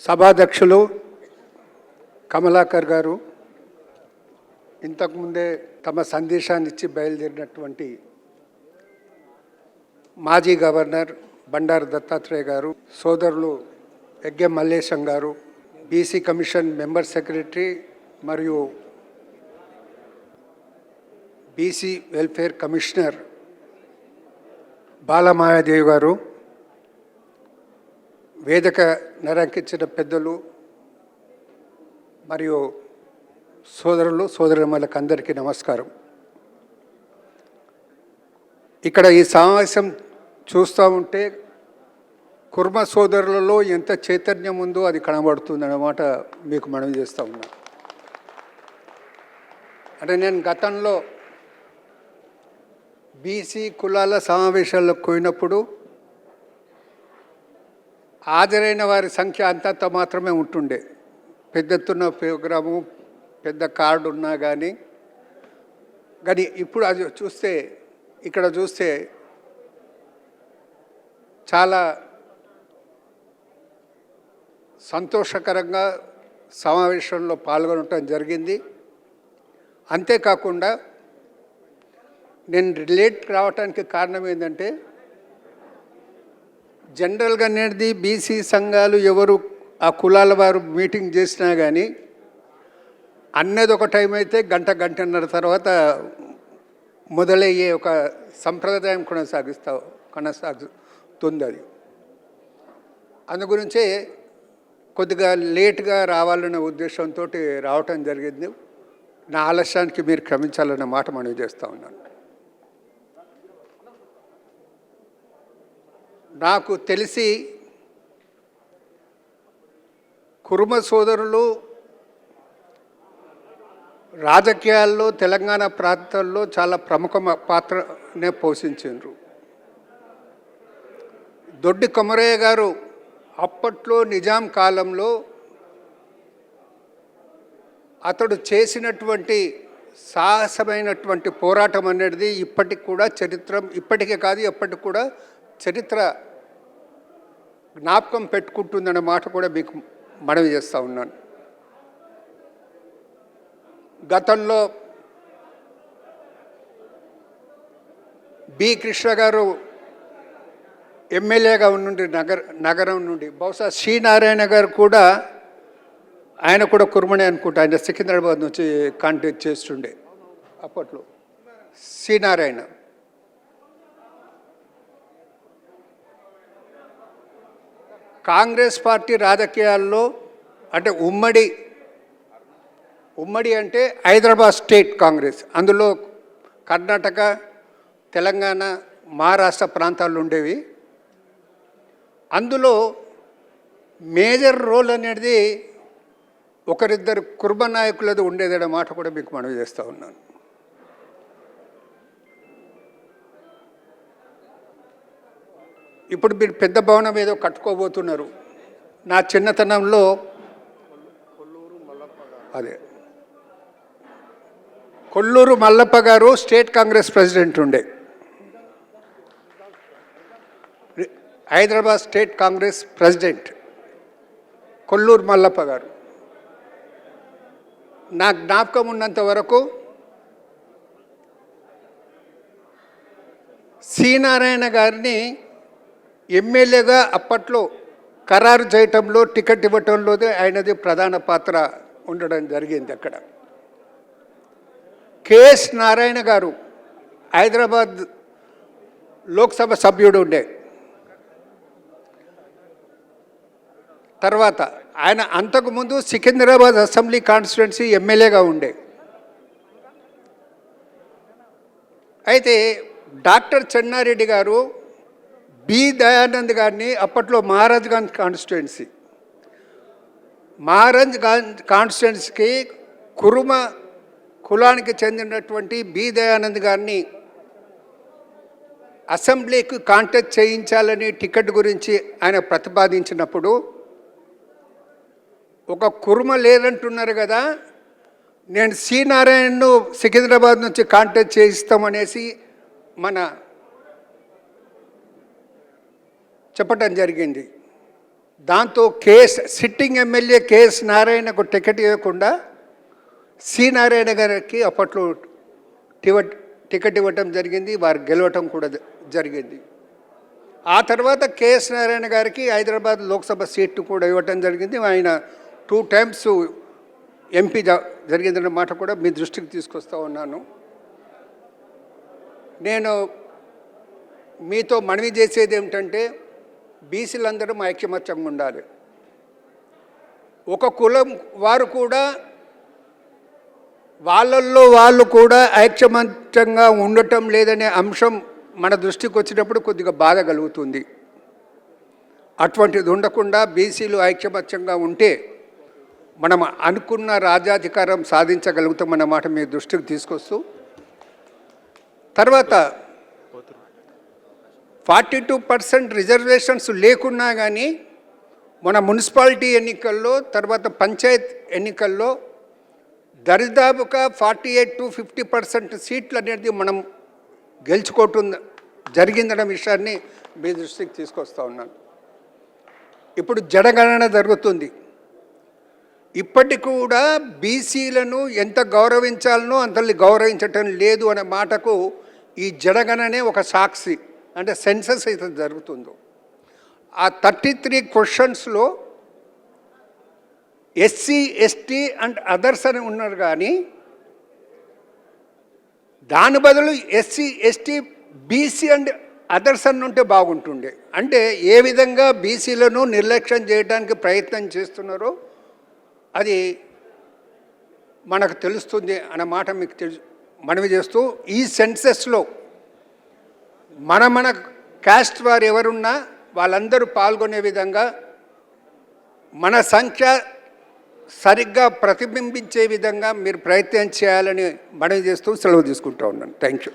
సభాధ్యక్షులు కమలాకర్ గారు ఇంతకుముందే తమ సందేశాన్ని ఇచ్చి బయలుదేరినటువంటి మాజీ గవర్నర్ బండారు దత్తాత్రేయ గారు, సోదరులు యజ్ఞ మల్లేశం గారు, బీసీ కమిషన్ మెంబర్ సెక్రటరీ మరియు బీసీ వెల్ఫేర్ కమిషనర్ బాలమాయాదేవి గారు, వేదిక నరంకించిన పెద్దలు మరియు సోదరులు సోదరులకు అందరికీ నమస్కారం. ఇక్కడ ఈ సమావేశం చూస్తూ ఉంటే కుర్మ సోదరులలో ఎంత చైతన్యం ఉందో అది కనబడుతుంది అన్నమాట మీకు మనవి చేస్తూ ఉన్నా. అంటే నేను గతంలో బీసీ కులాల సమావేశాలకు పోయినప్పుడు హాజరైన వారి సంఖ్య అంతంత మాత్రమే ఉంటుండే. పెద్ద ఎత్తున ప్రోగ్రాము, పెద్ద కార్డు ఉన్నా కానీ ఇప్పుడు అది చూస్తే, ఇక్కడ చూస్తే చాలా సంతోషకరంగా సమావేశంలో పాల్గొనటం జరిగింది. అంతేకాకుండా నేను రిలేట్ రావడానికి కారణం ఏంటంటే, జనరల్గా అనేది బీసీ సంఘాలు ఎవరు ఆ కులాల వారు మీటింగ్ చేసినా కానీ అన్నది ఒక టైం అయితే గంటన్నర తర్వాత మొదలయ్యే ఒక సంప్రదాయం కొనసాగుతుంది. అది అందుగురించే కొద్దిగా లేట్గా రావాలనే ఉద్దేశంతో రావటం జరిగింది. నా ఆలస్యానికి మీరు క్షమించాలన్న మాట మనవి చేస్తూ ఉన్నాను. నాకు తెలిసి కుర్మ సోదరులు రాజకీయాల్లో తెలంగాణ ప్రాంతాల్లో చాలా ప్రముఖ పాత్రనే పోషించారు. దొడ్డి కొమరయ్య గారు అప్పట్లో నిజాం కాలంలో అతడు చేసినటువంటి సాహసమైనటువంటి పోరాటం అనేది ఇప్పటికి కూడా ఇప్పటికే కాదు ఎప్పటికి కూడా చరిత్ర జ్ఞాపకం పెట్టుకుంటుందన్న మాట కూడా మీకు మనవి చేస్తూ ఉన్నాను. గతంలో బి కృష్ణ గారు ఎమ్మెల్యేగా ఉండి నగరం నుండి, బహుశా శ్రీనారాయణ గారు కూడా, ఆయన కూడా కుర్మనే అనుకుంటా, ఆయన సికింద్రాబాద్ నుంచి కాంటాక్ట్ చేస్తుండే అప్పట్లో శ్రీనారాయణ. కాంగ్రెస్ పార్టీ రాజకీయాల్లో అంటే ఉమ్మడి అంటే హైదరాబాద్ స్టేట్ కాంగ్రెస్, అందులో కర్ణాటక, తెలంగాణ, మహారాష్ట్ర ప్రాంతాలు ఉండేవి. అందులో మేజర్ రోల్ అనేది ఒకరిద్దరు కుర్మ నాయకులది ఉండేదనే మాట కూడా మీకు మనవి చేస్తూ ఉన్నాను. ఇప్పుడు మీరు పెద్ద భవనం ఏదో కట్టుకోబోతున్నారు. నా చిన్నతనంలో అదే కొల్లూరు మల్లప్ప గారు స్టేట్ కాంగ్రెస్ ప్రెసిడెంట్ ఉండే, హైదరాబాద్ స్టేట్ కాంగ్రెస్ ప్రెసిడెంట్ కొల్లూరు మల్లప్ప గారు. నా జ్ఞాపకం ఉన్నంత వరకు శ్రీనారాయణ గారిని ఎమ్మెల్యేగా అప్పట్లో ఖరారు చేయటంలో, టికెట్ ఇవ్వటంలో ఆయనది ప్రధాన పాత్ర ఉండడం జరిగింది. అక్కడ కేఎస్ నారాయణ గారు హైదరాబాద్ లోక్సభ సభ్యుడు ఉండే. తర్వాత ఆయన అంతకుముందు సికింద్రాబాద్ అసెంబ్లీ కాన్స్టిట్యుయెన్సీ ఎమ్మెల్యేగా ఉండే. అయితే డాక్టర్ చెన్నారెడ్డి గారు బి దయానంద్ గారిని అప్పట్లో మహారాజ్గంజ్ కాన్స్టిట్యుయెన్సీకి కురుమ కులానికి చెందినటువంటి బి దయానంద్ గారిని అసెంబ్లీకి కాంటాక్ట్ చేయించాలని టికెట్ గురించి ఆయన ప్రతిపాదించినప్పుడు, ఒక కుర్మ లేదంటున్నారు కదా, నేను సి నారాయణను సికింద్రాబాద్ నుంచి కాంటాక్ట్ చేయిస్తామనేసి చెప్పటం జరిగింది. దాంతో సిట్టింగ్ ఎమ్మెల్యే కేఎస్ నారాయణకు టికెట్ ఇవ్వకుండా సి నారాయణ గారికి అప్పట్లో టికెట్ ఇవ్వటం జరిగింది, వారు గెలవటం కూడా జరిగింది. ఆ తర్వాత కేఎస్ నారాయణ గారికి హైదరాబాద్ లోక్సభ సీటు కూడా ఇవ్వటం జరిగింది. ఆయన 2 times ఎంపీ జరిగిందన్న మాట కూడా మీ దృష్టికి తీసుకొస్తా ఉన్నాను. నేను మీతో మనవి చేసేది ఏమిటంటే బీసీలందరూ ఐక్యమత్యంగా ఉండాలి. ఒక కులం వారు కూడా వాళ్ళల్లో వాళ్ళు కూడా ఐక్యమత్యంగా ఉండటం లేదనే అంశం మన దృష్టికి వచ్చినప్పుడు కొద్దిగా బాధ కలుగుతుంది. అటువంటిది ఉండకుండా బీసీలు ఐక్యమత్యంగా ఉంటే మనం అనుకున్న రాజ్యాధికారం సాధించగలుగుతామన్న మాట మీ దృష్టికి తీసుకొస్తూ, తర్వాత 42% రిజర్వేషన్స్ లేకున్నా కానీ మన మున్సిపాలిటీ ఎన్నికల్లో తర్వాత పంచాయత్ ఎన్నికల్లో దరిదాపుగా 48 to 50% సీట్లు అనేది మనం గెలుచుకోవటం జరిగిందన్న విషయాన్ని మీ దృష్టికి తీసుకొస్తా ఉన్నాను. ఇప్పుడు జనగణన జరుగుతుంది. ఇప్పటికి కూడా బీసీలను ఎంత గౌరవించాలనో అంతల్ని గౌరవించటం లేదు అనే మాటకు ఈ జనగణనే ఒక సాక్షి. అంటే సెన్సస్ అయితే జరుగుతుందో ఆ 33 క్వశ్చన్స్లో ఎస్సీ, ఎస్టీ అండ్ అదర్స్ అని ఉన్నారు, కానీ దాని బదులు SC, ST, BC and others అని ఉంటే బాగుంటుండే. అంటే ఏ విధంగా బీసీలను నిర్లక్ష్యం చేయడానికి ప్రయత్నం చేస్తున్నారో అది మనకు తెలుస్తుంది అన్న మాట మీకు మనవి చేస్తూ, ఈ సెన్సెస్లో మన కాస్ట్ వారు ఎవరున్నా వాళ్ళందరూ పాల్గొనే విధంగా మన సంఖ్య సరిగ్గా ప్రతిబింబించే విధంగా మీరు ప్రయత్నం చేయాలని మనవి చేస్తూ సెలవు తీసుకుంటూ ఉన్నాను. Thank you.